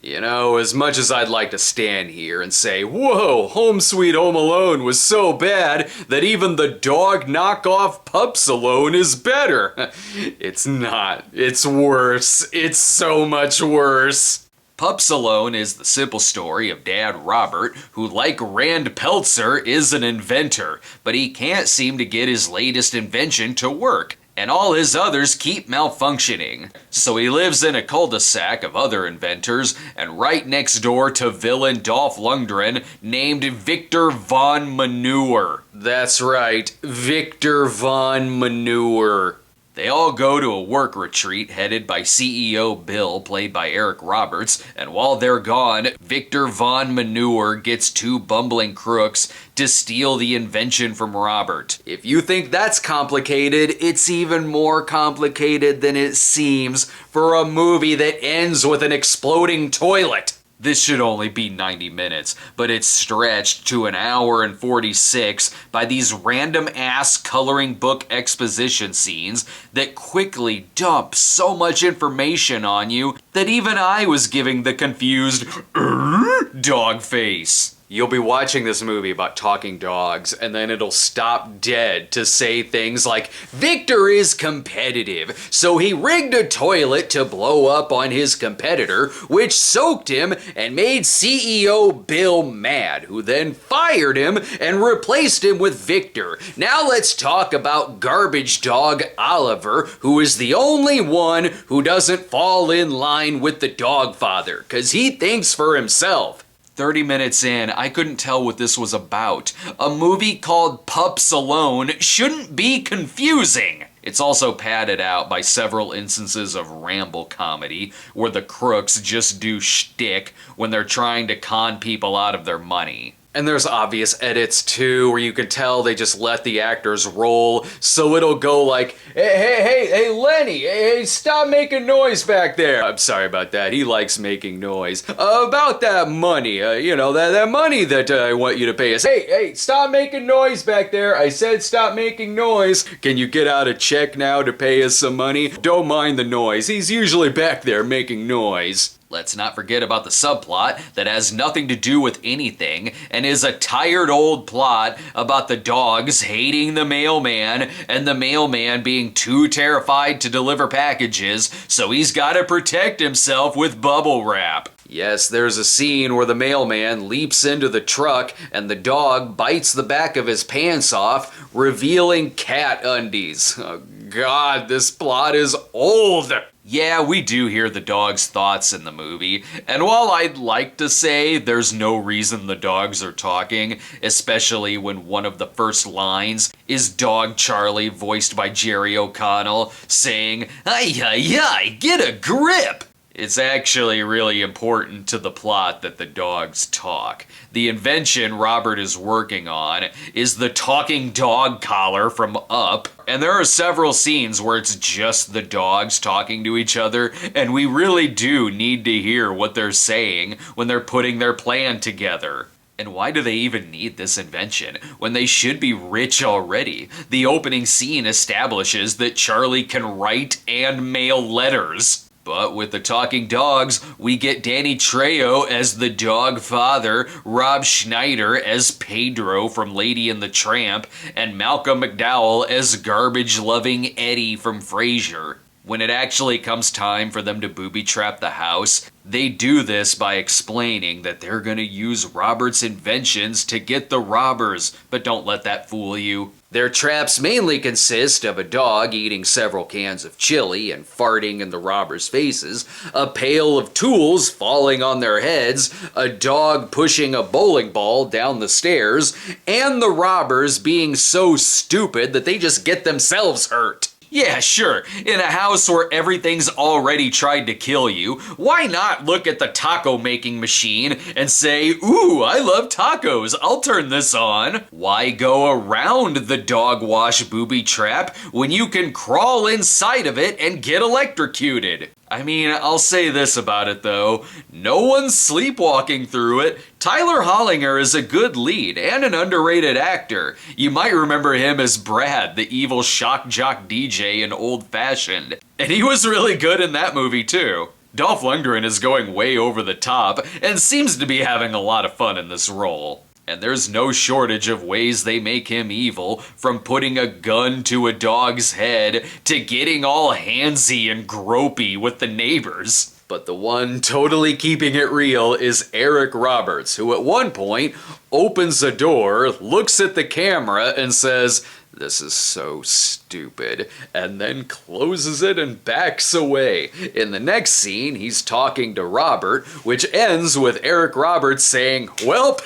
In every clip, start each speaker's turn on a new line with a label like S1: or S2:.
S1: You know, as much as I'd like to stand here and say, whoa, Home Sweet Home Alone was so bad that even the dog knockoff Pups Alone is better. It's not. It's worse. It's so much worse. Pups Alone is the simple story of Dad Robert, who, like Rand Peltzer, is an inventor, but he can't seem to get his latest invention to work, and all his others keep malfunctioning. So he lives in a cul-de-sac of other inventors, and right next door to villain Dolph Lundgren, named Victor Von Manure. That's right, Victor Von Manure. They all go to a work retreat headed by CEO Bill, played by Eric Roberts, and while they're gone, Victor Von Manure gets two bumbling crooks to steal the invention from Robert. If you think that's complicated, it's even more complicated than it seems for a movie that ends with an exploding toilet. This should only be 90 minutes, but it's stretched to an hour and 46 by these random-ass coloring book exposition scenes that quickly dump so much information on you that even I was giving the confused dog face. You'll be watching this movie about talking dogs, and then it'll stop dead to say things like, Victor is competitive, so he rigged a toilet to blow up on his competitor, which soaked him and made CEO Bill mad, who then fired him and replaced him with Victor. Now let's talk about garbage dog Oliver, who is the only one who doesn't fall in line with the dog father, because he thinks for himself. 30 minutes in, I couldn't tell what this was about. A movie called Pups Alone shouldn't be confusing. It's also padded out by several instances of ramble comedy, where the crooks just do shtick when they're trying to con people out of their money. And there's obvious edits too, where you can tell they just let the actors roll, so it'll go like, hey, Lenny, hey, stop making noise back there. I'm sorry about that, he likes making noise. About that money, that money that I want you to pay us. Hey, stop making noise back there. I said stop making noise. Can you get out a check now to pay us some money? Don't mind the noise, he's usually back there making noise. Let's not forget about the subplot that has nothing to do with anything and is a tired old plot about the dogs hating the mailman and the mailman being too terrified to deliver packages, so he's got to protect himself with bubble wrap. Yes, there's a scene where the mailman leaps into the truck and the dog bites the back of his pants off, revealing cat undies. Oh God, this plot is old. Yeah, we do hear the dog's thoughts in the movie, and while I'd like to say there's no reason the dogs are talking, especially when one of the first lines is Dog Charlie, voiced by Jerry O'Connell, saying, "Ay, get a grip!" It's actually really important to the plot that the dogs talk. The invention Robert is working on is the talking dog collar from Up, and there are several scenes where it's just the dogs talking to each other, and we really do need to hear what they're saying when they're putting their plan together. And why do they even need this invention when they should be rich already? The opening scene establishes that Charlie can write and mail letters. But with the talking dogs, we get Danny Trejo as the dog father, Rob Schneider as Pedro from Lady and the Tramp, and Malcolm McDowell as garbage-loving Eddie from Frasier. When it actually comes time for them to booby-trap the house, they do this by explaining that they're going to use Robert's inventions to get the robbers, but don't let that fool you. Their traps mainly consist of a dog eating several cans of chili and farting in the robbers' faces, a pail of tools falling on their heads, a dog pushing a bowling ball down the stairs, and the robbers being so stupid that they just get themselves hurt. Yeah, sure, in a house where everything's already tried to kill you, why not look at the taco making machine and say, ooh, I love tacos, I'll turn this on? Why go around the dog wash booby trap when you can crawl inside of it and get electrocuted? I mean, I'll say this about it though, no one's sleepwalking through it. Tyler Hollinger is a good lead and an underrated actor. You might remember him as Brad, the evil shock jock DJ in Old Fashioned. And he was really good in that movie too. Dolph Lundgren is going way over the top and seems to be having a lot of fun in this role. And there's no shortage of ways they make him evil, from putting a gun to a dog's head to getting all handsy and gropey with the neighbors. But the one totally keeping it real is Eric Roberts, who at one point opens a door, looks at the camera, and says, "This is so stupid," and then closes it and backs away. In the next scene, he's talking to Robert, which ends with Eric Roberts saying, "Welp,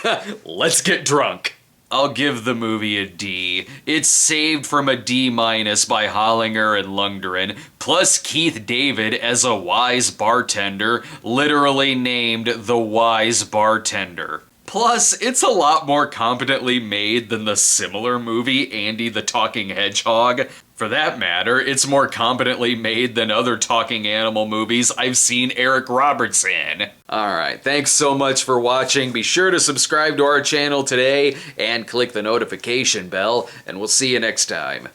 S1: let's get drunk." I'll give the movie a D. It's saved from a D- by Hollinger and Lundgren, plus Keith David as a wise bartender, literally named the Wise Bartender. Plus, it's a lot more competently made than the similar movie Andy the Talking Hedgehog. For that matter, it's more competently made than other talking animal movies I've seen Eric Roberts in. Alright, thanks so much for watching. Be sure to subscribe to our channel today and click the notification bell, and we'll see you next time.